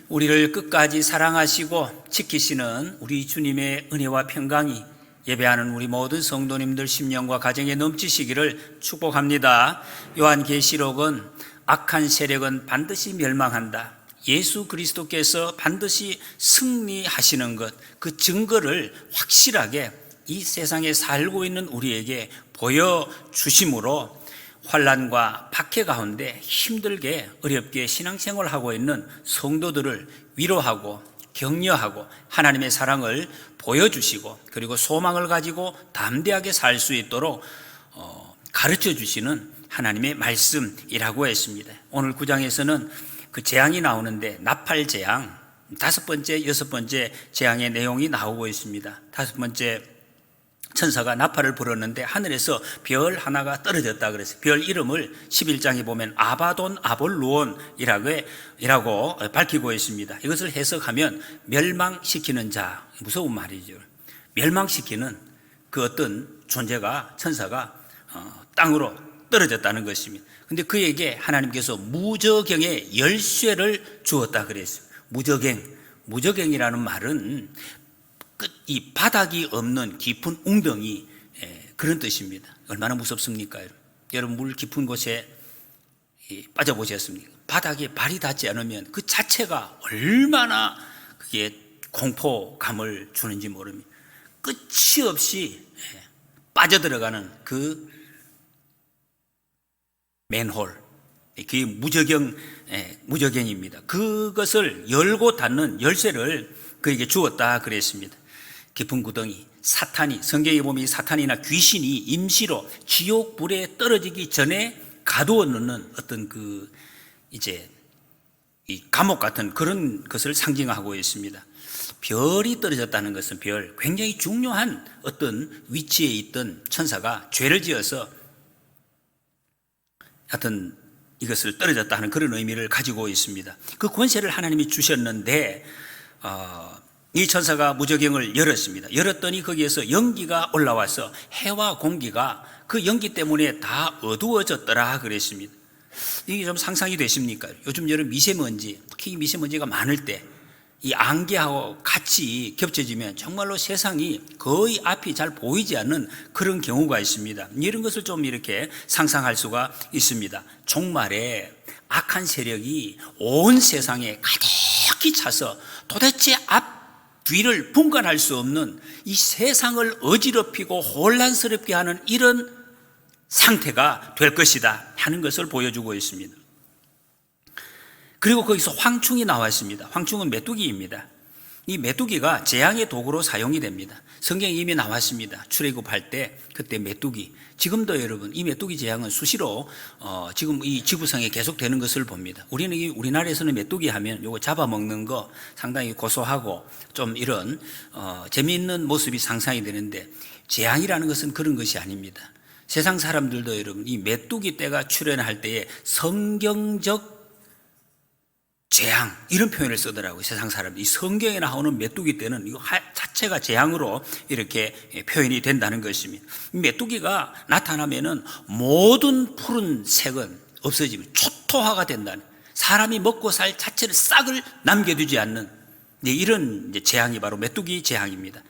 우리를 끝까지 사랑하시고 지키시는 우리 주님의 은혜와 평강이 예배하는 우리 모든 성도님들 심령과 가정에 넘치시기를 축복합니다. 요한계시록은 악한 세력은 반드시 멸망한다, 예수 그리스도께서 반드시 승리하시는 것, 그 증거를 확실하게 이 세상에 살고 있는 우리에게 보여주심으로 환난과 박해 가운데 힘들게 어렵게 신앙생활을 하고 있는 성도들을 위로하고 격려하고 하나님의 사랑을 보여주시고, 그리고 소망을 가지고 담대하게 살 수 있도록 가르쳐 주시는 하나님의 말씀이라고 했습니다. 오늘 9장에서는 그 재앙이 나오는데 나팔 재앙, 5번째, 6번째 재앙의 내용이 나오고 있습니다. 5번째 천사가 나팔을 불었는데 하늘에서 별 하나가 떨어졌다 그랬어요. 별 이름을 11장에 보면 아바돈 아볼루온이라고 밝히고 있습니다. 이것을 해석하면 멸망시키는 자, 무서운 말이죠. 멸망시키는 그 어떤 존재가, 천사가 땅으로 떨어졌다는 것입니다. 근데 그에게 하나님께서 무저갱의 열쇠를 주었다 그랬어요. 무저갱이라는 말은 이 바닥이 없는 깊은 웅덩이, 그런 뜻입니다. 얼마나 무섭습니까? 여러분 물 깊은 곳에 빠져보셨습니까? 바닥에 발이 닿지 않으면 그 자체가 얼마나 그게 공포감을 주는지 모릅니다. 끝이 없이 빠져들어가는 그 맨홀, 그게 무저갱입니다. 그것을 열고 닫는 열쇠를 그에게 주었다 그랬습니다. 깊은 구덩이, 사탄이, 성경에 보면 사탄이나 귀신이 임시로 지옥 불에 떨어지기 전에 가두어 놓는 어떤 이 감옥 같은 그런 것을 상징하고 있습니다. 별이 떨어졌다는 것은 굉장히 중요한 어떤 위치에 있던 천사가 죄를 지어서 하여튼 이것을 떨어졌다 하는 그런 의미를 가지고 있습니다. 그 권세를 하나님이 주셨는데 이 천사가 무저갱을 열었습니다. 열었더니 거기에서 연기가 올라와서 해와 공기가 그 연기 때문에 다 어두워졌더라 그랬습니다. 이게 좀 상상이 되십니까? 요즘 여름 미세먼지, 특히 미세먼지가 많을 때 이 안개하고 같이 겹쳐지면 정말로 세상이 거의 앞이 잘 보이지 않는 그런 경우가 있습니다. 이런 것을 좀 이렇게 상상할 수가 있습니다. 종말에 악한 세력이 온 세상에 가득히 차서 도대체 뒤를 분간할 수 없는 이 세상을 어지럽히고 혼란스럽게 하는 이런 상태가 될 것이다 하는 것을 보여주고 있습니다. 그리고 거기서 황충이 나왔습니다. 황충은 메뚜기입니다. 이 메뚜기가 재앙의 도구로 사용이 됩니다. 성경에 이미 나왔습니다. 출애굽할 때 그때 메뚜기, 지금도 여러분 이 메뚜기 재앙은 수시로 지금 이 지구상에 계속되는 것을 봅니다. 우리나라에서는 메뚜기 하면 요거 잡아먹는 거 상당히 고소하고 좀 이런 재미있는 모습이 상상이 되는데, 재앙이라는 것은 그런 것이 아닙니다. 세상 사람들도 여러분 이 메뚜기 떼가 출현할 때에 성경적 재앙, 이런 표현을 쓰더라고요. 세상 사람들이. 이 성경에 나오는 메뚜기 떼는 이거 자체가 재앙으로 이렇게 표현이 된다는 것입니다. 메뚜기가 나타나면은 모든 푸른 색은 없어지면 초토화가 된다는, 사람이 먹고 살 자체를 싹을 남겨두지 않는 이런 재앙이 바로 메뚜기 재앙입니다.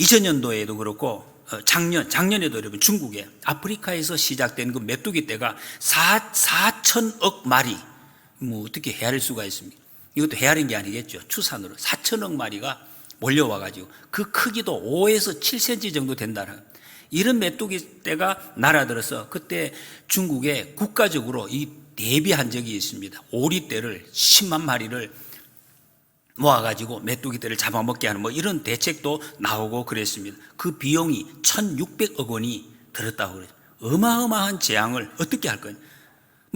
2000년도에도 그렇고 작년에도 여러분 중국에 아프리카에서 시작된 그 메뚜기 떼가 4천억 마리, 어떻게 헤아릴 수가 있습니까? 이것도 헤아린 게 아니겠죠. 추산으로 4천억 마리가 몰려와가지고 그 크기도 5에서 7cm 정도 된다는, 이런 메뚜기 떼가 날아들어서 그때 중국에 국가적으로 대비한 적이 있습니다. 오리떼를 10만 마리를 모아가지고 메뚜기 떼를 잡아먹게 하는 이런 대책도 나오고 그랬습니다. 그 비용이 1,600억 원이 들었다고 그래요. 어마어마한 재앙을 어떻게 할 거냐.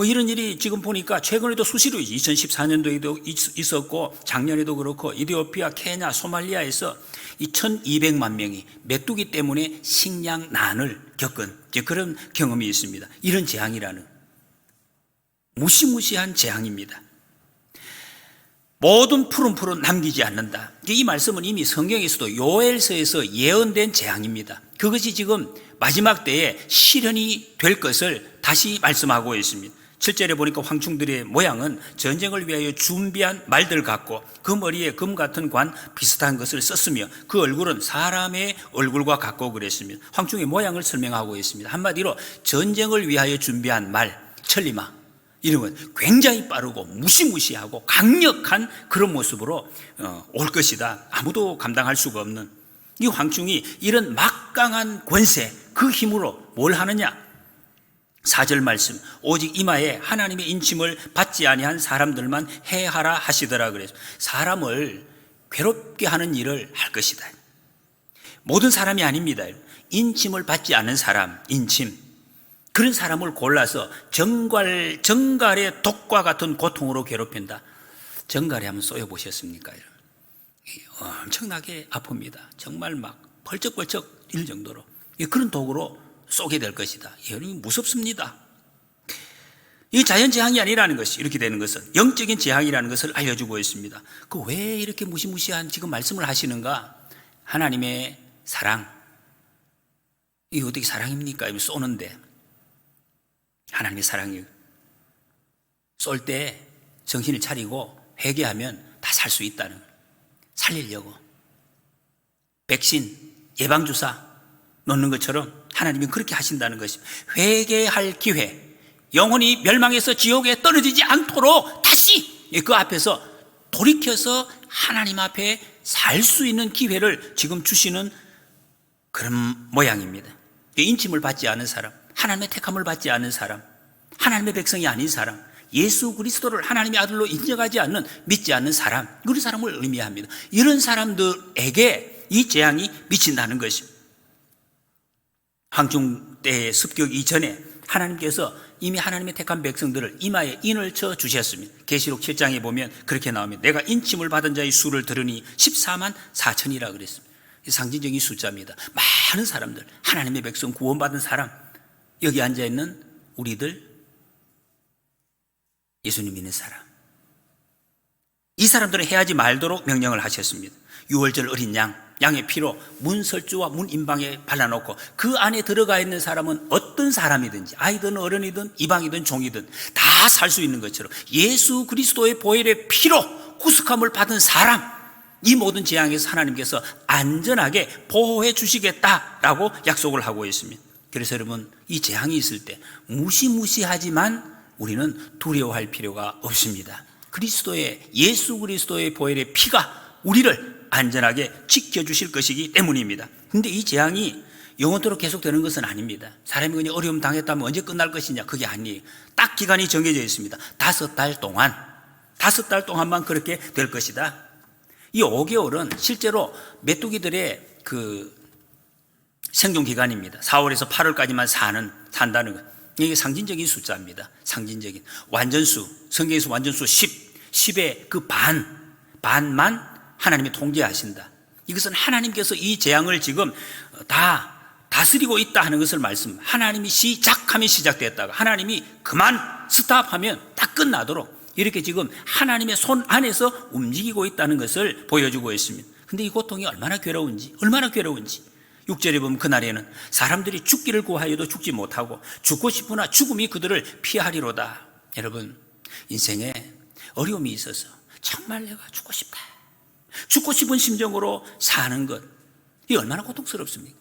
이런 일이 지금 보니까 최근에도 수시로 2014년도에도 있었고 작년에도 그렇고 이디오피아, 케냐, 소말리아에서 1,200만 명이 메뚜기 때문에 식량난을 겪은 그런 경험이 있습니다. 이런 재앙이라는 무시무시한 재앙입니다. 모든 푸른 남기지 않는다. 이 말씀은 이미 성경에서도 요엘서에서 예언된 재앙입니다. 그것이 지금 마지막 때에 실현이 될 것을 다시 말씀하고 있습니다. 7절에 보니까 황충들의 모양은 전쟁을 위하여 준비한 말들 같고 그 머리에 금 같은 관 비슷한 것을 썼으며 그 얼굴은 사람의 얼굴과 같고 그랬습니다. 황충의 모양을 설명하고 있습니다. 한마디로 전쟁을 위하여 준비한 말, 천리마 이런 건 굉장히 빠르고 무시무시하고 강력한 그런 모습으로 올 것이다. 아무도 감당할 수가 없는 이 황충이 이런 막강한 권세, 그 힘으로 뭘 하느냐? 4절 말씀, 오직 이마에 하나님의 인침을 받지 아니한 사람들만 해하라 하시더라 그래서 사람을 괴롭게 하는 일을 할 것이다. 모든 사람이 아닙니다. 인침을 받지 않은 사람, 인침, 그런 사람을 골라서 정갈의 독과 같은 고통으로 괴롭힌다. 정갈에 한번 쏘여보셨습니까? 엄청나게 아픕니다. 정말 막 벌쩍벌쩍 뛸 정도로 그런 독으로 쏘게 될 것이다. 여러분 무섭습니다. 이 자연재앙이 아니라는 것이 이렇게 되는 것은 영적인 재앙이라는 것을 알려주고 있습니다. 그 왜 이렇게 무시무시한 지금 말씀을 하시는가? 하나님의 사랑. 이게 어떻게 사랑입니까? 쏘는데 하나님의 사랑이 쏠 때 정신을 차리고 회개하면 다 살 수 있다는 거예요. 살리려고 백신, 예방주사 놓는 것처럼 하나님이 그렇게 하신다는 것입니다. 회개할 기회, 영혼이 멸망해서 지옥에 떨어지지 않도록 다시 그 앞에서 돌이켜서 하나님 앞에 살 수 있는 기회를 지금 주시는 그런 모양입니다. 인침을 받지 않은 사람, 하나님의 택함을 받지 않은 사람, 하나님의 백성이 아닌 사람, 예수 그리스도를 하나님의 아들로 인정하지 않는, 믿지 않는 사람, 그런 사람을 의미합니다. 이런 사람들에게 이 재앙이 미친다는 것입니다. 황충 때의 습격 이전에 하나님께서 이미 하나님의 택한 백성들을 이마에 인을 쳐 주셨습니다. 계시록 7장에 보면 그렇게 나옵니다. 내가 인침을 받은 자의 수를 들으니 14만 4천이라 그랬습니다. 상징적인 숫자입니다. 많은 사람들, 하나님의 백성 구원받은 사람, 여기 앉아있는 우리들, 예수님 믿는 사람, 이 사람들은 해하지 말도록 명령을 하셨습니다. 6월절 어린 양의 피로 문설주와 문인방에 발라놓고 그 안에 들어가 있는 사람은 어떤 사람이든지 아이든 어른이든 이방이든 종이든 다 살 수 있는 것처럼 예수 그리스도의 보혈의 피로 구속함을 받은 사람, 이 모든 재앙에서 하나님께서 안전하게 보호해 주시겠다라고 약속을 하고 있습니다. 그래서 여러분, 이 재앙이 있을 때 무시무시하지만 우리는 두려워할 필요가 없습니다. 예수 그리스도의 보혈의 피가 우리를 안전하게 지켜주실 것이기 때문입니다. 그런데 이 재앙이 영원토록 계속되는 것은 아닙니다. 사람이 그냥 어려움 당했다면 언제 끝날 것이냐, 그게 아니에요. 딱 기간이 정해져 있습니다. 5달 동안만 그렇게 될 것이다. 이 5개월은 실제로 메뚜기들의 그 생존 기간입니다. 4월에서 8월까지만 산다는 것. 이게 상징적인 숫자입니다. 상징적인 완전수, 성경에서 완전수 10의 그 반만 하나님이 통제하신다. 이것은 하나님께서 이 재앙을 지금 다 다스리고 있다 하는 것을 하나님이 시작하면 시작됐다가 하나님이 그만 스탑하면 딱 끝나도록 이렇게 지금 하나님의 손 안에서 움직이고 있다는 것을 보여주고 있습니다. 근데 이 고통이 얼마나 괴로운지 6절에 보면 그날에는 사람들이 죽기를 구하여도 죽지 못하고 죽고 싶으나 죽음이 그들을 피하리로다. 여러분, 인생에 어려움이 있어서 정말 내가 죽고 싶다, 죽고 싶은 심정으로 사는 것, 이게 얼마나 고통스럽습니까?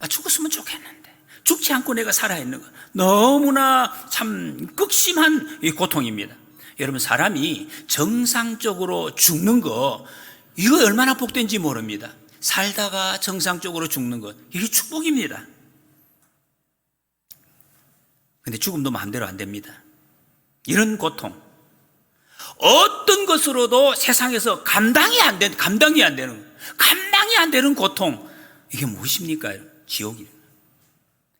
죽었으면 좋겠는데 죽지 않고 내가 살아있는 것, 너무나 참 극심한 고통입니다. 여러분, 사람이 정상적으로 죽는 거, 이거 얼마나 복된지 모릅니다. 살다가 정상적으로 죽는 것, 이게 축복입니다. 근데 죽음도 마음대로 안 됩니다. 이런 고통, 어떤 것으로도 세상에서 감당이 안 되는 고통, 이게 무엇입니까? 지옥이에요.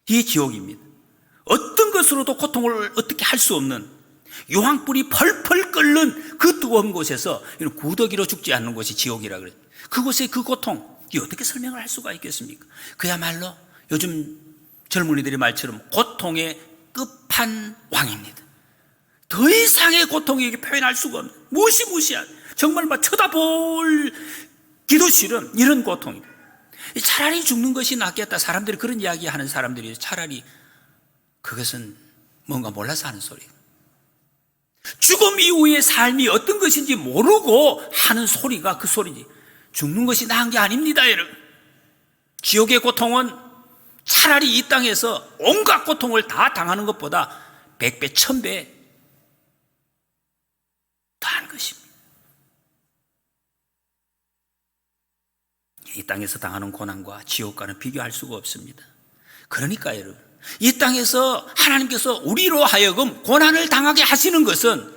이게 지옥입니다. 어떤 것으로도 고통을 어떻게 할 수 없는, 유황불이 펄펄 끓는 그 뜨거운 곳에서 구더기로 죽지 않는 곳이 지옥이라 그래요. 그곳의 그 고통, 이 어떻게 설명을 할 수가 있겠습니까? 그야말로 요즘 젊은이들의 말처럼 고통의 끝판왕입니다. 더 이상의 고통이 표현할 수가 없는 무시무시한, 정말 쳐다보기도 싫은 이런 고통입니다. 차라리 죽는 것이 낫겠다, 사람들이 그런 이야기 하는 사람들이 차라리 그것은 뭔가 몰라서 하는 소리예요. 죽음 이후의 삶이 어떤 것인지 모르고 하는 소리가 그 소리지. 죽는 것이 나은 게 아닙니다, 여러분. 지옥의 고통은 차라리 이 땅에서 온갖 고통을 다 당하는 것보다 100배, 1000배 더한 것입니다. 이 땅에서 당하는 고난과 지옥과는 비교할 수가 없습니다. 그러니까 여러분, 이 땅에서 하나님께서 우리로 하여금 고난을 당하게 하시는 것은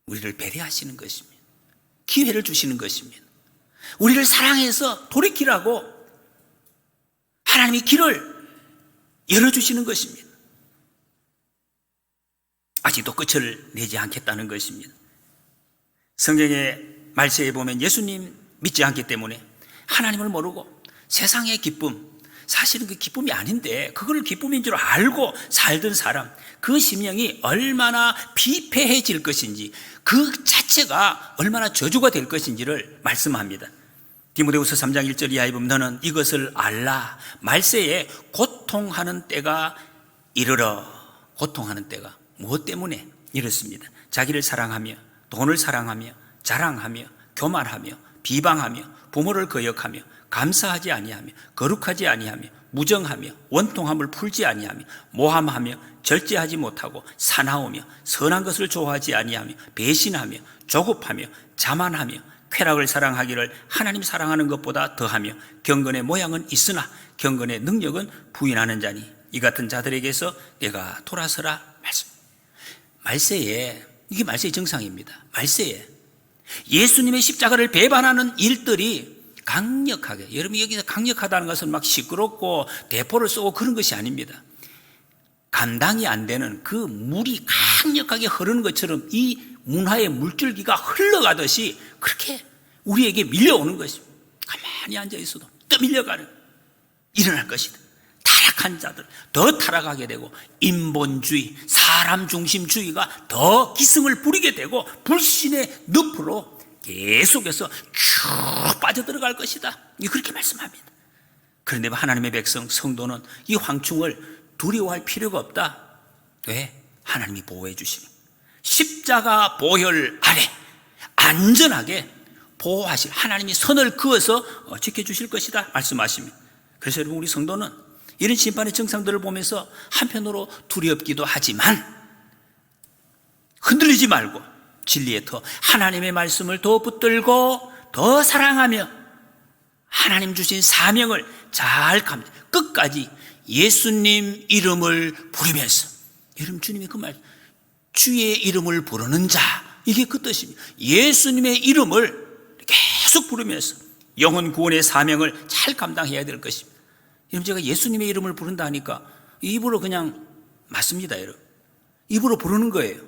우리를 배려하시는 것입니다. 기회를 주시는 것입니다. 우리를 사랑해서 돌이키라고 하나님이 길을 열어주시는 것입니다. 아직도 끝을 내지 않겠다는 것입니다. 성경의 말씀에 보면 예수님 믿지 않기 때문에 하나님을 모르고 세상의 기쁨, 사실은 그 기쁨이 아닌데 그걸 기쁨인 줄 알고 살던 사람, 그 심령이 얼마나 비폐해질 것인지, 그 자체가 얼마나 저주가 될 것인지를 말씀합니다. 디모데후서 3장 1절 이하에 보면 너는 이것을 알라. 말세에 고통하는 때가 이르러. 고통하는 때가 무엇 때문에 이렇습니다. 자기를 사랑하며 돈을 사랑하며 자랑하며 교만하며 비방하며 부모를 거역하며 감사하지 아니하며 거룩하지 아니하며 무정하며 원통함을 풀지 아니하며 모함하며 절제하지 못하고 사나우며 선한 것을 좋아하지 아니하며 배신하며 조급하며 자만하며 쾌락을 사랑하기를 하나님 사랑하는 것보다 더하며 경건의 모양은 있으나 경건의 능력은 부인하는 자니 이 같은 자들에게서 내가 돌아서라. 말세에, 이게 말세의 정상입니다. 말세에 예수님의 십자가를 배반하는 일들이 강력하게, 여러분 여기서 강력하다는 것은 막 시끄럽고 대포를 쏘고 그런 것이 아닙니다. 감당이 안 되는 그 물이 강력하게 흐르는 것처럼 이 문화의 물줄기가 흘러가듯이 그렇게 우리에게 밀려오는 것입니다. 가만히 앉아 있어도 또 밀려가는, 일어날 것이다. 타락한 자들 더 타락하게 되고 인본주의, 사람 중심주의가 더 기승을 부리게 되고 불신의 늪으로 계속해서 쭉 빠져들어갈 것이다. 그렇게 말씀합니다. 그런데 하나님의 백성, 성도는 이 황충을 두려워할 필요가 없다. 왜? 하나님이 보호해 주시니 십자가 보혈 아래 안전하게 보호하실, 하나님이 선을 그어서 지켜주실 것이다 말씀하십니다. 그래서 여러분, 우리 성도는 이런 심판의 정상들을 보면서 한편으로 두렵기도 하지만 흔들리지 말고 진리에 더 하나님의 말씀을 더 붙들고 더 사랑하며 하나님 주신 사명을 잘 끝까지 예수님 이름을 부르면서, 여러분 주님이 그 말, 주의 이름을 부르는 자, 이게 그 뜻입니다. 예수님의 이름을 계속 부르면서 영혼 구원의 사명을 잘 감당해야 될 것입니다. 여러분, 제가 예수님의 이름을 부른다 하니까 입으로 그냥 맞습니다. 여러분, 입으로 부르는 거예요.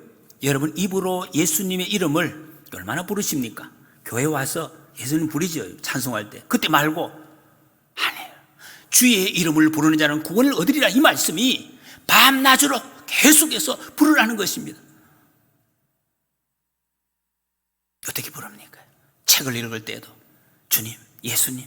여러분, 입으로 예수님의 이름을 얼마나 부르십니까? 교회 와서 예수님 부르죠, 찬송할 때. 그때 말고 안 해요. 주의 이름을 부르는 자는 구원을 얻으리라, 이 말씀이 밤낮으로 계속해서 부르라는 것입니다. 어떻게 부릅니까? 책을 읽을 때도 주님, 예수님,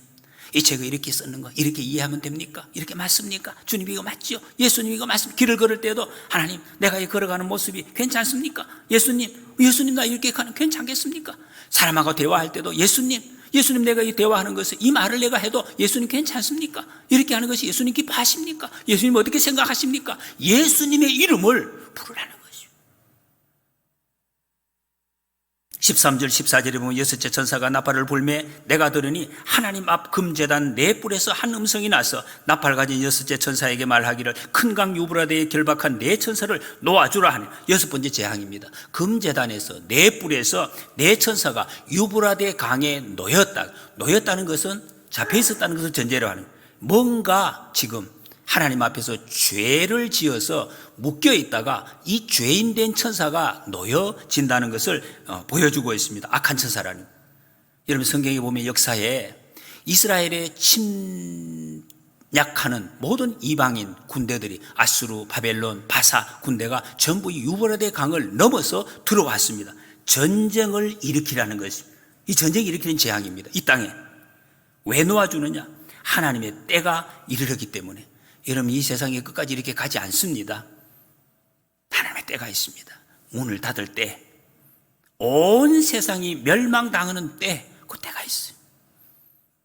이 책을 이렇게 썼는 거 이렇게 이해하면 됩니까? 이렇게 맞습니까? 주님 이거 맞지요? 예수님 이거 맞습니까? 길을 걸을 때도 하나님, 내가 이 걸어가는 모습이 괜찮습니까? 예수님 나 이렇게 가는 괜찮겠습니까? 사람하고 대화할 때도 예수님 내가 이 대화하는 것을, 이 말을 내가 해도 예수님 괜찮습니까? 이렇게 하는 것이 예수님 기뻐하십니까? 예수님 어떻게 생각하십니까? 예수님의 이름을 부르라는 것이죠. 13절 14절에 보면 여섯째 천사가 나팔을 불매 내가 들으니 하나님 앞 금제단 네 뿔에서 한 음성이 나서 나팔 가진 여섯째 천사에게 말하기를 큰 강 유브라데에 결박한 네 천사를 놓아주라 하니, 여섯 번째 재앙입니다. 금제단에서 네 뿔에서 네 천사가 유브라데 강에 놓였다는 것은, 잡혀 있었다는 것을 전제로 하는, 뭔가 지금 하나님 앞에서 죄를 지어서 묶여 있다가 이 죄인 된 천사가 놓여진다는 것을 보여주고 있습니다. 악한 천사라는. 여러분, 성경에 보면 역사에 이스라엘에 침략하는 모든 이방인 군대들이, 아수르, 바벨론, 바사 군대가 전부 이 유브라데 강을 넘어서 들어왔습니다. 전쟁을 일으키라는 것입니다. 이 전쟁을 일으키는 재앙입니다. 이 땅에 왜 놓아주느냐? 하나님의 때가 이르렀기 때문에. 여러분, 이 세상의 끝까지 이렇게 가지 않습니다. 하나님의 때가 있습니다. 문을 닫을 때, 온 세상이 멸망당하는 때, 그 때가 있어요.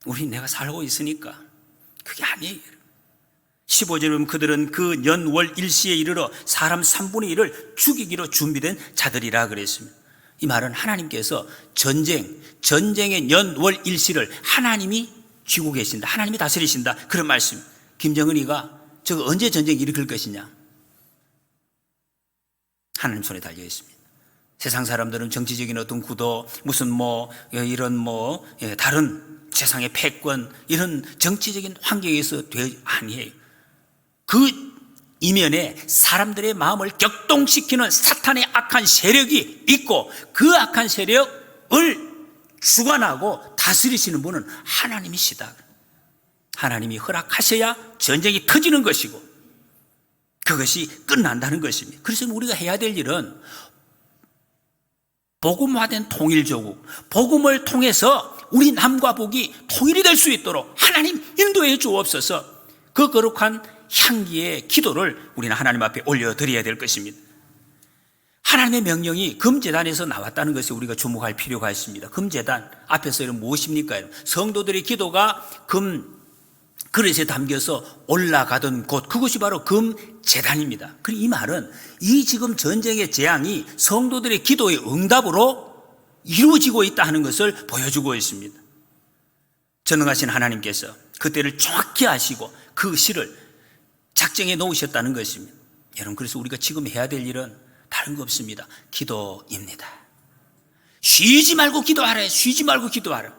우리 내가 살고 있으니까 그게 아니에요. 15절에 보면 그들은 그 연월 일시에 이르러 사람 3분의 1을 죽이기로 준비된 자들이라 그랬습니다. 이 말은 하나님께서 전쟁의 연월 일시를 하나님이 쥐고 계신다, 하나님이 다스리신다, 그런 말씀. 김정은이가 저거 언제 전쟁이 일으킬 것이냐, 하나님 손에 달려 있습니다. 세상 사람들은 정치적인 어떤 구도, 무슨 이런 다른 세상의 패권, 이런 정치적인 환경에서 아니에요. 그 이면에 사람들의 마음을 격동시키는 사탄의 악한 세력이 있고, 그 악한 세력을 주관하고 다스리시는 분은 하나님이시다. 하나님이 허락하셔야 전쟁이 터지는 것이고 그것이 끝난다는 것입니다. 그래서 우리가 해야 될 일은 복음화된 통일조국, 복음을 통해서 우리 남과 북이 통일이 될 수 있도록 하나님 인도해 주옵소서. 그 거룩한 향기의 기도를 우리는 하나님 앞에 올려드려야 될 것입니다. 하나님의 명령이 금제단에서 나왔다는 것을 우리가 주목할 필요가 있습니다. 금제단 앞에서 이런 무엇입니까? 성도들의 기도가 금 그릇에 담겨서 올라가던 곳, 그것이 바로 금제단입니다. 그리고 이 말은 이 지금 전쟁의 재앙이 성도들의 기도의 응답으로 이루어지고 있다 하는 것을 보여주고 있습니다. 전능하신 하나님께서 그때를 정확히 아시고 그 시를 작정해 놓으셨다는 것입니다. 여러분, 그래서 우리가 지금 해야 될 일은 다른 거 없습니다. 기도입니다. 쉬지 말고 기도하라. 쉬지 말고 기도하라.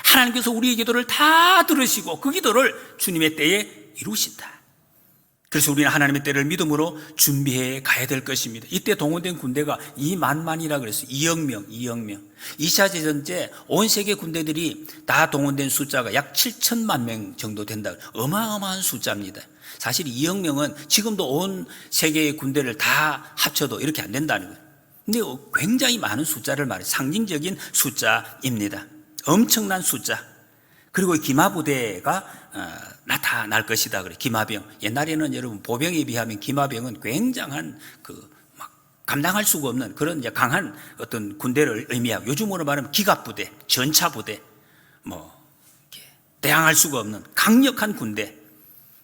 하나님께서 우리의 기도를 다 들으시고 그 기도를 주님의 때에 이루신다. 그래서 우리는 하나님의 때를 믿음으로 준비해 가야 될 것입니다. 이때 동원된 군대가 2만만이라 그랬어요. 2억 명. 2차 대전 때 온 세계 군대들이 다 동원된 숫자가 약 7천만 명 정도 된다. 어마어마한 숫자입니다. 사실 2억 명은 지금도 온 세계의 군대를 다 합쳐도 이렇게 안 된다는 거예요. 근데 굉장히 많은 숫자를 말해요. 상징적인 숫자입니다. 엄청난 숫자. 그리고 기마부대가 나타날 것이다 그래. 기마병. 옛날에는 여러분 보병에 비하면 기마병은 굉장한 감당할 수가 없는 그런 이제 강한 어떤 군대를 의미하고, 요즘으로 말하면 기갑부대, 전차부대, 대항할 수가 없는 강력한 군대.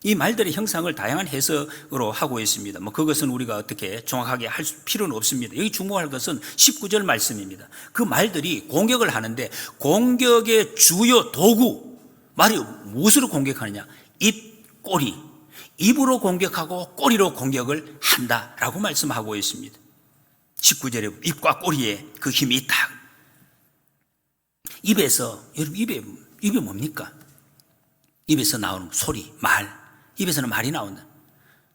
이 말들의 형상을 다양한 해석으로 하고 있습니다. 그것은 우리가 어떻게 정확하게 할 필요는 없습니다. 여기 주목할 것은 19절 말씀입니다. 그 말들이 공격을 하는데 공격의 주요 도구, 말이 무엇으로 공격하느냐? 입, 꼬리. 입으로 공격하고 꼬리로 공격을 한다라고 말씀하고 있습니다. 19절에 입과 꼬리에 그 힘이 있다. 입에서, 여러분 입이 뭡니까? 입에서 나오는 소리, 말. 입에서는 말이 나온다.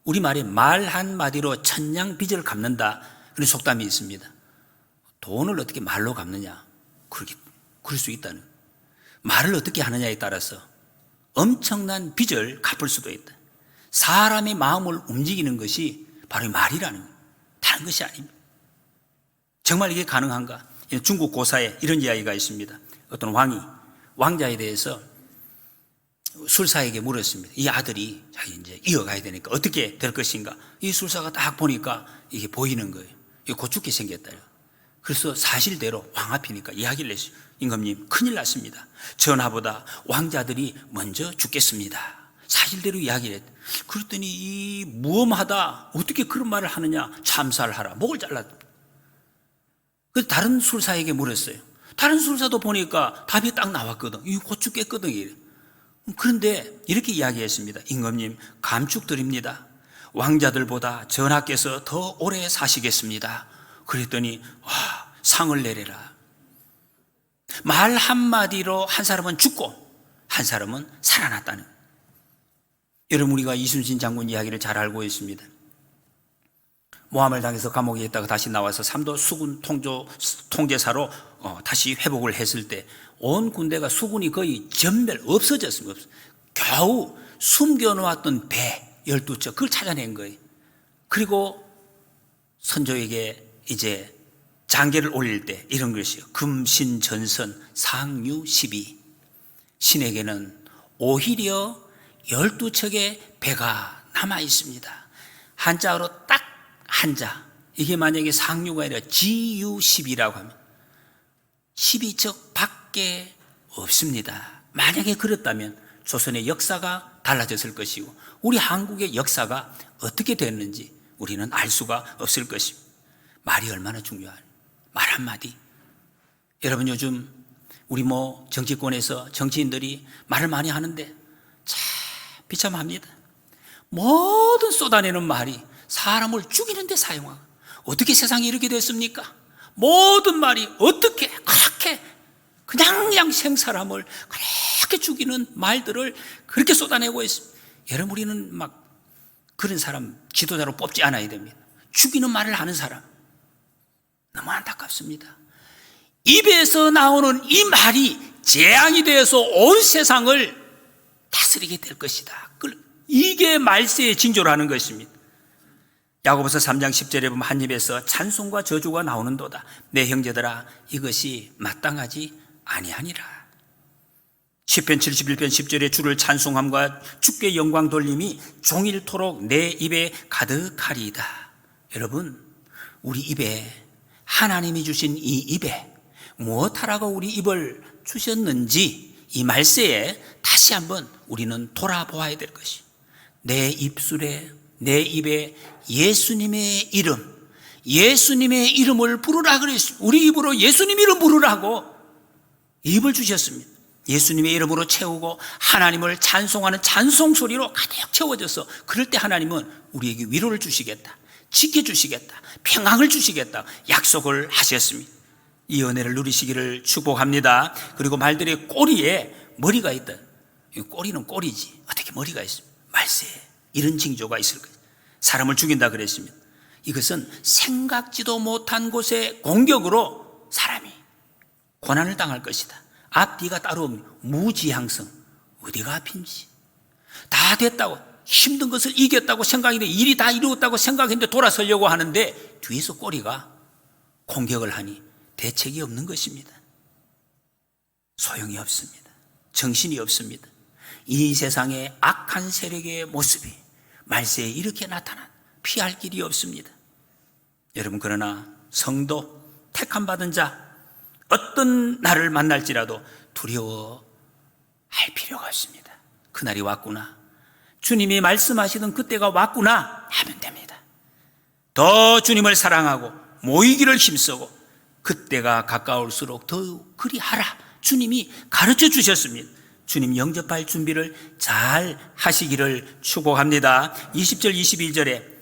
우리말에 말 한마디로 천냥빚을 갚는다, 그런 속담이 있습니다. 돈을 어떻게 말로 갚느냐? 그럴 수 있다는. 말을 어떻게 하느냐에 따라서 엄청난 빚을 갚을 수도 있다. 사람의 마음을 움직이는 것이 바로 말이라는 거예요. 다른 것이 아닙니다. 정말 이게 가능한가? 중국 고사에 이런 이야기가 있습니다. 어떤 왕자에 대해서 술사에게 물었습니다. 이 아들이 자기 이제 이어가야 되니까 어떻게 될 것인가? 이 술사가 딱 보니까 이게 보이는 거예요. 이게 곧 죽게 생겼다. 그래서 사실대로 왕 앞이니까 이야기를 했어요. 임금님, 큰일 났습니다. 전하보다 왕자들이 먼저 죽겠습니다. 사실대로 이야기를 했다. 그랬더니 이 무엄하다, 어떻게 그런 말을 하느냐? 참사를 하라. 목을 잘랐다. 그래서 다른 술사에게 물었어요. 다른 술사도 보니까 답이 딱 나왔거든. 이거 곧 죽겠거든. 이래. 그런데 이렇게 이야기했습니다. 임금님, 감축드립니다. 왕자들보다 전하께서 더 오래 사시겠습니다. 그랬더니 상을 내려라. 말 한마디로 한 사람은 죽고 한 사람은 살아났다는. 여러분, 우리가 이순신 장군 이야기를 잘 알고 있습니다. 모함을 당해서 감옥에 있다가 다시 나와서 삼도 수군 통제사로 다시 회복을 했을 때 온 군대가 수군이 거의 전멸 없어졌습니다. 겨우 숨겨놓았던 배 12척 그걸 찾아낸 거예요. 그리고 선조에게 이제 장계를 올릴 때 이런 것이요. 금신전선 상류 12. 신에게는 오히려 12척의 배가 남아 있습니다. 한자어로 딱 한자. 이게 만약에 상류가 아니라 GU10이라고 하면 12척 밖에 없습니다. 만약에 그렇다면 조선의 역사가 달라졌을 것이고 우리 한국의 역사가 어떻게 됐는지 우리는 알 수가 없을 것입니다. 말이 얼마나 중요하냐. 말 한마디. 여러분 요즘 우리 정치권에서 정치인들이 말을 많이 하는데 참 비참합니다. 모든 쏟아내는 말이 사람을 죽이는 데 사용하고 어떻게 세상이 이렇게 됐습니까? 모든 말이 어떻게 그렇게 그냥 생사람을 그렇게 죽이는 말들을 그렇게 쏟아내고 있습니다. 여러분 우리는 막 그런 사람 지도자로 뽑지 않아야 됩니다. 죽이는 말을 하는 사람 너무 안타깝습니다. 입에서 나오는 이 말이 재앙이 되어서 온 세상을 다스리게 될 것이다. 이게 말세의 징조라는 것입니다. 야고보서 3장 10절에 보면 한 입에서 찬송과 저주가 나오는도다. 내 형제들아 이것이 마땅하지 아니하니라. 시편 71편 10절에 주를 찬송함과 주께 영광 돌림이 종일토록 내 입에 가득하리이다. 여러분 우리 입에 하나님이 주신 이 입에 무엇하라고 우리 입을 주셨는지 이 말세에 다시 한번 우리는 돌아보아야 될 것이 내 입술에 내 입에 예수님의 이름을 부르라 그랬습니다. 우리 입으로 예수님 이름 부르라고 입을 주셨습니다. 예수님의 이름으로 채우고 하나님을 찬송하는 찬송 소리로 가득 채워져서 그럴 때 하나님은 우리에게 위로를 주시겠다, 지켜주시겠다, 평강을 주시겠다 약속을 하셨습니다. 이 은혜를 누리시기를 축복합니다. 그리고 말들의 꼬리에 머리가 있다. 꼬리는 꼬리지 어떻게 머리가 있습니까? 말세에 이런 징조가 있을 거예요. 사람을 죽인다 그랬습니다. 이것은 생각지도 못한 곳의 공격으로 사람이 고난을 당할 것이다. 앞뒤가 따로 없는 무지향성. 어디가 앞인지 다 됐다고 힘든 것을 이겼다고 생각했는데 일이 다 이루었다고 생각했는데 돌아서려고 하는데 뒤에서 꼬리가 공격을 하니 대책이 없는 것입니다. 소용이 없습니다. 정신이 없습니다. 이 세상의 악한 세력의 모습이 말세에 이렇게 나타난 피할 길이 없습니다. 여러분 그러나 성도 택함받은 자 어떤 날을 만날지라도 두려워할 필요가 없습니다. 그날이 왔구나, 주님이 말씀하시던 그때가 왔구나 하면 됩니다. 더 주님을 사랑하고 모이기를 힘쓰고 그때가 가까울수록 더욱 그리하라 주님이 가르쳐 주셨습니다. 주님 영접할 준비를 잘 하시기를 축복합니다. 20절 21절에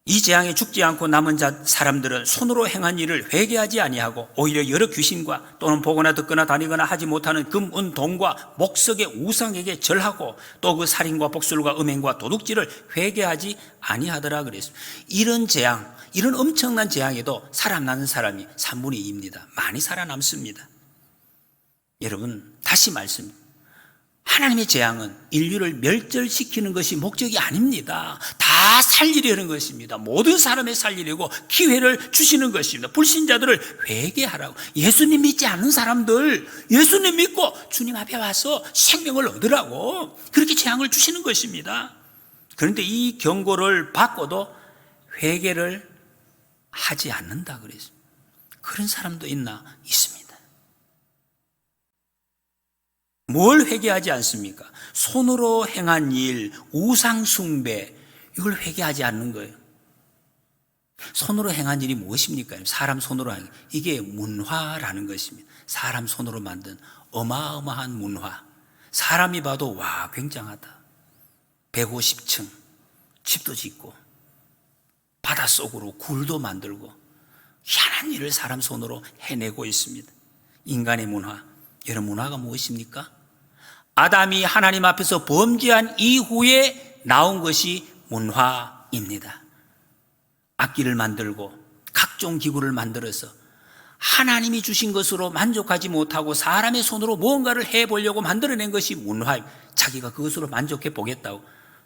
이 재앙에 죽지 않고 남은 사람들은 손으로 행한 일을 회개하지 아니하고 오히려 여러 귀신과 또는 보거나 듣거나 다니거나 하지 못하는 금, 은, 동과 목석의 우상에게 절하고 또 그 살인과 복술과 음행과 도둑질을 회개하지 아니하더라 그랬습니다. 이런 재앙, 이런 엄청난 재앙에도 살아나는 사람이 3분의 2입니다. 많이 살아남습니다. 여러분 다시 말씀입니다. 하나님의 재앙은 인류를 멸절시키는 것이 목적이 아닙니다. 다 살리려는 것입니다. 모든 사람을 살리려고 기회를 주시는 것입니다. 불신자들을 회개하라고. 예수님 믿지 않는 사람들 예수님 믿고 주님 앞에 와서 생명을 얻으라고 그렇게 재앙을 주시는 것입니다. 그런데 이 경고를 받고도 회개를 하지 않는다 그랬습니다. 그런 사람도 있습니다. 뭘 회개하지 않습니까? 손으로 행한 일, 우상숭배, 이걸 회개하지 않는 거예요. 손으로 행한 일이 무엇입니까? 사람 손으로 하는 이게 문화라는 것입니다. 사람 손으로 만든 어마어마한 문화. 사람이 봐도 와 굉장하다. 150층 집도 짓고 바닷속으로 굴도 만들고 희한한 일을 사람 손으로 해내고 있습니다. 인간의 문화. 여러분 문화가 무엇입니까? 아담이 하나님 앞에서 범죄한 이후에 나온 것이 문화입니다. 악기를 만들고 각종 기구를 만들어서 하나님이 주신 것으로 만족하지 못하고 사람의 손으로 무언가를 해보려고 만들어낸 것이 문화입니다. 자기가 그것으로 만족해 보겠다고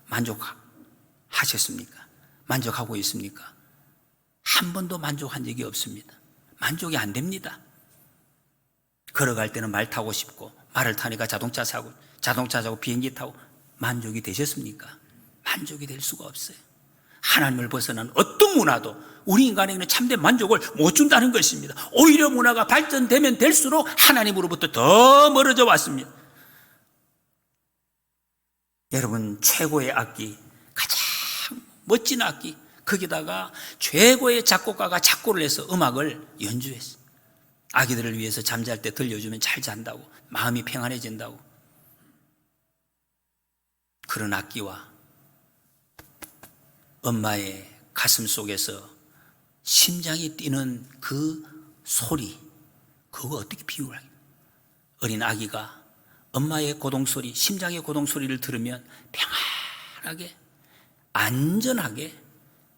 만족하셨습니까? 만족하고 있습니까? 한 번도 만족한 적이 없습니다. 만족이 안 됩니다. 걸어갈 때는 말 타고 싶고 말을 타니까 자동차 사고 비행기 타고 만족이 되셨습니까? 만족이 될 수가 없어요. 하나님을 벗어난 어떤 문화도 우리 인간에게는 참된 만족을 못 준다는 것입니다. 오히려 문화가 발전되면 될수록 하나님으로부터 더 멀어져 왔습니다. 여러분, 최고의 악기, 가장 멋진 악기, 거기다가 최고의 작곡가가 작곡을 해서 음악을 연주했어요. 아기들을 위해서 잠잘 때 들려주면 잘 잔다고, 마음이 평안해진다고. 그런 악기와 엄마의 가슴 속에서 심장이 뛰는 그 소리, 그거 어떻게 비유를 하겠어요? 어린 아기가 엄마의 고동소리, 심장의 고동소리를 들으면 평안하게, 안전하게,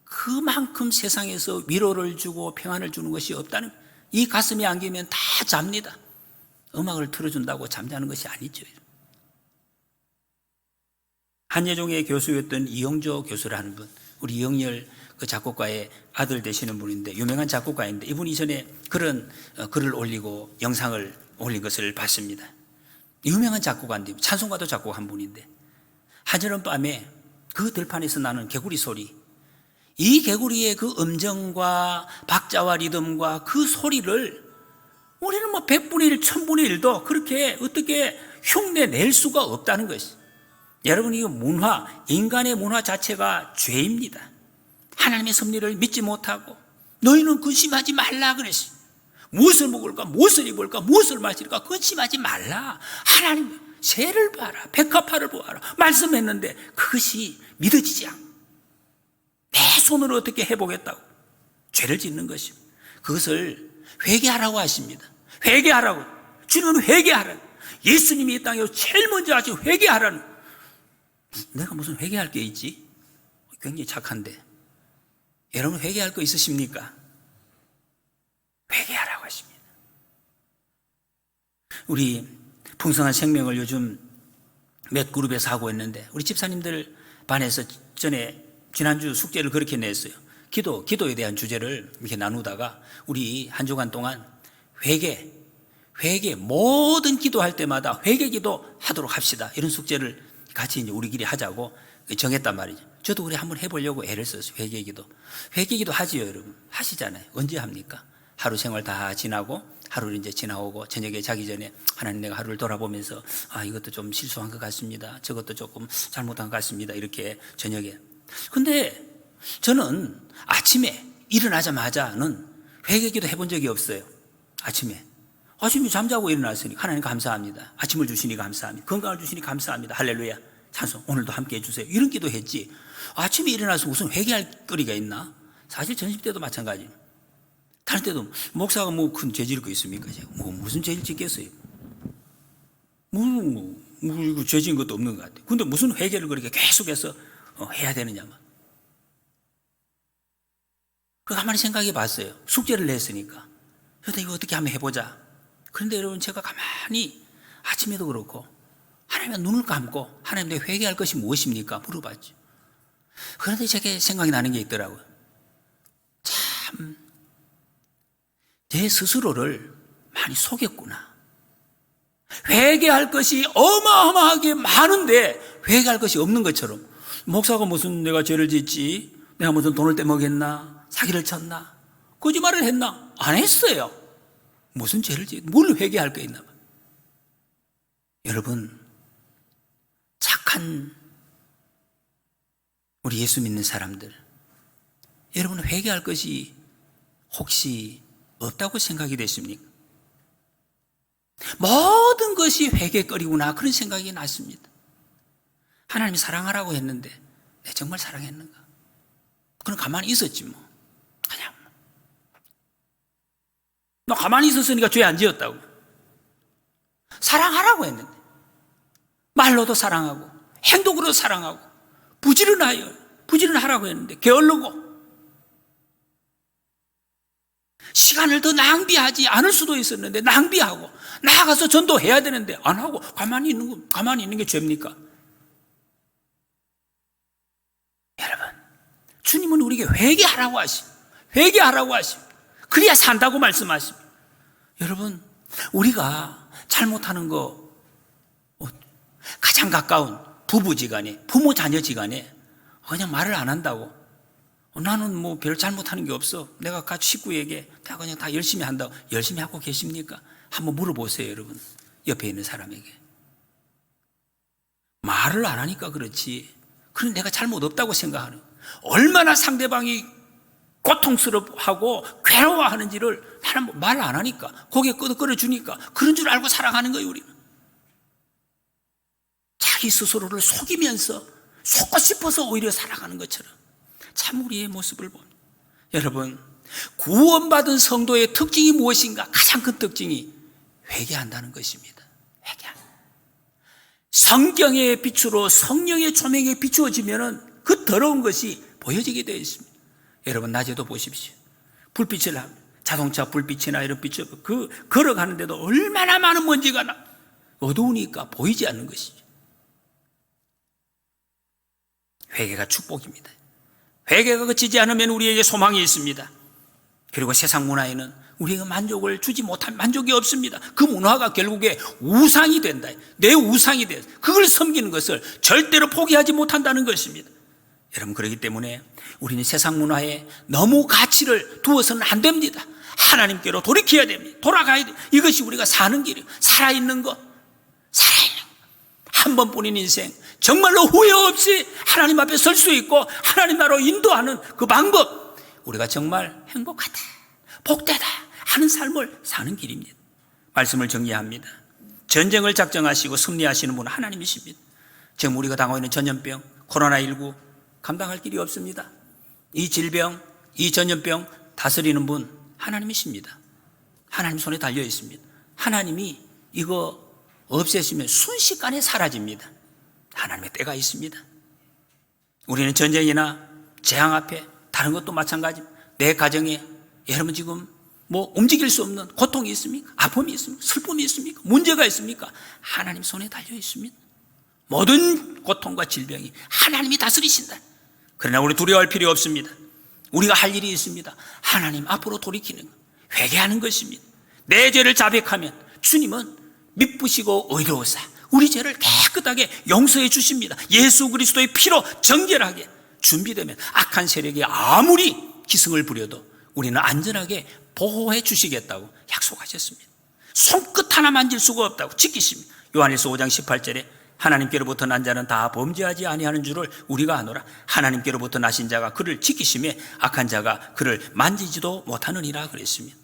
그만큼 세상에서 위로를 주고 평안을 주는 것이 없다는, 이 가슴에 안기면 다 잡니다. 음악을 틀어준다고 잠자는 것이 아니죠. 한예종의 교수였던 이영조 교수라는 분, 우리 이영렬 그 작곡가의 아들 되시는 분인데, 유명한 작곡가인데, 이분이 이전에 그런 글을 올리고 영상을 올린 것을 봤습니다. 유명한 작곡가인데, 찬송가도 작곡한 분인데, 한여름밤에 그 들판에서 나는 개구리 소리, 이 개구리의 그 음정과 박자와 리듬과 그 소리를 우리는 뭐 100분의 1, 1000분의 1도 그렇게 어떻게 흉내낼 수가 없다는 것이. 여러분, 이 문화, 인간의 문화 자체가 죄입니다. 하나님의 섭리를 믿지 못하고 너희는 근심하지 말라 그랬어요. 무엇을 먹을까, 무엇을 입을까, 무엇을 마실까 근심하지 말라. 하나님 새를 봐라, 백합화를 보아라 말씀했는데 그것이 믿어지지 않고 내 손으로 어떻게 해보겠다고 죄를 짓는 것입니다. 그것을 회개하라고 하십니다. 회개하라고. 주님은 회개하라고. 예수님이 이 땅에 제일 먼저 하신 회개하라는. 내가 무슨 회개할 게 있지? 굉장히 착한데. 여러분 회개할 거 있으십니까? 회개하라고 하십니다. 우리 풍성한 생명을 요즘 몇 그룹에서 하고 있는데, 우리 집사님들 반에서 전에 지난주 숙제를 그렇게 냈어요. 기도에 대한 주제를 이렇게 나누다가 우리 한 주간 동안 회개, 모든 기도할 때마다 회개 기도 하도록 합시다. 이런 숙제를 같이 이제 우리끼리 하자고 정했단 말이죠. 저도 우리 한번 해보려고 애를 썼어요. 회개 기도. 회개 기도 하지요, 여러분. 하시잖아요. 언제 합니까? 하루 생활 다 지나고, 하루를 이제 지나오고, 저녁에 자기 전에 하나님 내가 하루를 돌아보면서, 이것도 좀 실수한 것 같습니다. 저것도 조금 잘못한 것 같습니다. 이렇게 저녁에. 근데 저는 아침에 일어나자마자는 회개 기도 해본 적이 없어요. 아침에 잠자고 일어났으니 하나님 감사합니다. 아침을 주시니 감사합니다. 건강을 주시니 감사합니다. 할렐루야. 찬송 오늘도 함께 해주세요. 이런 기도 했지. 아침에 일어나서 무슨 회개할 거리가 있나? 사실 전심 때도 마찬가지예요. 다른 때도 목사가 뭐 큰 죄 지을 거 있습니까? 제가 무슨 죄를 짓겠어요? 이거 죄 지은 것도 없는 것 같아요. 근데 무슨 회개를 그렇게 계속해서 해야 되느냐만. 그 가만히 생각해 봤어요. 숙제를 냈으니까. 그래서 이거 어떻게 한번 해보자. 그런데 여러분, 제가 가만히 아침에도 그렇고 하나님의 눈을 감고 하나님 내가 회개할 것이 무엇입니까? 물어봤죠. 그런데 제게 생각이 나는 게 있더라고요. 참, 제 스스로를 많이 속였구나. 회개할 것이 어마어마하게 많은데 회개할 것이 없는 것처럼, 목사가 무슨 내가 죄를 짓지? 내가 무슨 돈을 떼먹였나? 사기를 쳤나? 거짓말을 했나? 안 했어요. 무슨 죄를 짓? 뭘 회개할 게 있나 봐. 여러분, 착한 우리 예수 믿는 사람들, 여러분 회개할 것이 혹시 없다고 생각이 되십니까? 모든 것이 회개거리구나, 그런 생각이 났습니다. 하나님이 사랑하라고 했는데 내가 정말 사랑했는가? 그럼 가만히 있었지 뭐. 그냥 너 가만히 있었으니까 죄 안 지었다고. 사랑하라고 했는데 말로도 사랑하고 행동으로도 사랑하고 부지런하라고 했는데 게을르고 시간을 더 낭비하지 않을 수도 있었는데 낭비하고, 나아가서 전도해야 되는데 안 하고 가만히 있는 게 죄입니까? 여러분, 주님은 우리에게 회개하라고 하십니다. 그래야 산다고 말씀하십니다. 여러분, 우리가 잘못하는 거 가장 가까운 부부지간에, 부모 자녀지간에 그냥 말을 안 한다고 나는 뭐 별 잘못하는 게 없어. 내가 가족 식구에게 내가 그냥 다 열심히 한다고. 열심히 하고 계십니까? 한번 물어보세요, 여러분. 옆에 있는 사람에게. 말을 안 하니까 그렇지. 그런 내가 잘못 없다고 생각하는. 얼마나 상대방이 고통스럽고 괴로워하는지를 나는 말 안 하니까, 고개 끄덕거려주니까 그런 줄 알고 살아가는 거예요, 우리는. 자기 스스로를 속이면서 속고 싶어서 오히려 살아가는 것처럼 참 우리의 모습을 봅니다. 여러분, 구원받은 성도의 특징이 무엇인가? 가장 큰 특징이 회개한다는 것입니다. 회개한다. 성경의 빛으로 성령의 조명에 비추어지면 그 더러운 것이 보여지게 되어 있습니다. 여러분, 낮에도 보십시오. 불빛을 합니다. 자동차 불빛이나 이런 빛을 걸어가는데도 얼마나 많은 먼지가 나. 어두우니까 보이지 않는 것이죠. 회개가 축복입니다. 회개가 그치지 않으면 우리에게 소망이 있습니다. 그리고 세상 문화에는 우리가 만족을 주지 못한 만족이 없습니다. 그 문화가 결국에 우상이 된다. 내 우상이 돼. 그걸 섬기는 것을 절대로 포기하지 못한다는 것입니다. 여러분, 그렇기 때문에 우리는 세상 문화에 너무 가치를 두어서는 안 됩니다. 하나님께로 돌이켜야 됩니다. 돌아가야 돼요. 이것이 우리가 사는 길이에요. 살아있는 것. 한 번뿐인 인생, 정말로 후회 없이 하나님 앞에 설 수 있고 하나님 나라로 인도하는 그 방법, 우리가 정말 행복하다, 복되다 하는 삶을 사는 길입니다. 말씀을 정리합니다. 전쟁을 작정하시고 승리하시는 분은 하나님이십니다. 지금 우리가 당하고 있는 전염병, 코로나19 감당할 길이 없습니다. 이 질병, 이 전염병 다스리는 분 하나님이십니다. 하나님 손에 달려 있습니다. 하나님이 이거 없애시면 순식간에 사라집니다. 하나님의 때가 있습니다. 우리는 전쟁이나 재앙 앞에 다른 것도 마찬가지입니다. 내 가정에 여러분 지금 뭐 움직일 수 없는 고통이 있습니까? 아픔이 있습니까? 슬픔이 있습니까? 문제가 있습니까? 하나님 손에 달려 있습니다. 모든 고통과 질병이 하나님이 다스리신다. 그러나 우리 두려워할 필요 없습니다. 우리가 할 일이 있습니다. 하나님 앞으로 돌이키는 것, 회개하는 것입니다. 내 죄를 자백하면 주님은 미쁘시고 의로우사 우리 죄를 깨끗하게 용서해 주십니다. 예수 그리스도의 피로 정결하게 준비되면 악한 세력이 아무리 기승을 부려도 우리는 안전하게 보호해 주시겠다고 약속하셨습니다. 손끝 하나 만질 수가 없다고 지키십니다. 요한일서 5장 18절에 하나님께로부터 난 자는 다 범죄하지 아니하는 줄을 우리가 아노라. 하나님께로부터 나신 자가 그를 지키심에 악한 자가 그를 만지지도 못하느니라 그랬습니다.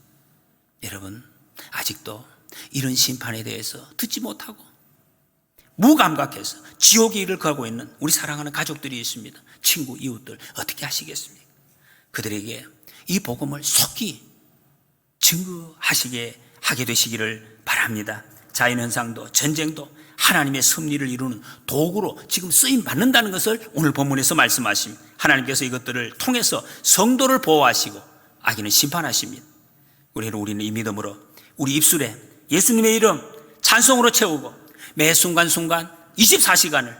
여러분, 아직도 이런 심판에 대해서 듣지 못하고 무감각해서 지옥의 일을 가고 있는 우리 사랑하는 가족들이 있습니다. 친구, 이웃들 어떻게 하시겠습니까? 그들에게 이 복음을 속히 증거하시게 하게 되시기를 바랍니다. 자연현상도 전쟁도 하나님의 섭리를 이루는 도구로 지금 쓰임 받는다는 것을 오늘 본문에서 말씀하십니다. 하나님께서 이것들을 통해서 성도를 보호하시고 악인은 심판하십니다. 우리는 이 믿음으로 우리 입술에 예수님의 이름 찬송으로 채우고 매 순간순간 24시간을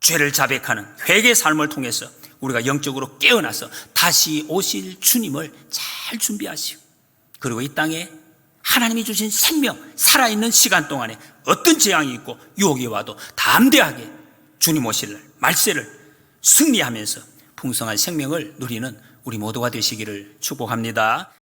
죄를 자백하는 회개의 삶을 통해서 우리가 영적으로 깨어나서 다시 오실 주님을 잘 준비하시고, 그리고 이 땅에 하나님이 주신 생명, 살아있는 시간 동안에 어떤 재앙이 있고 유혹이 와도 담대하게 주님 오실 말세를 승리하면서 풍성한 생명을 누리는 우리 모두가 되시기를 축복합니다.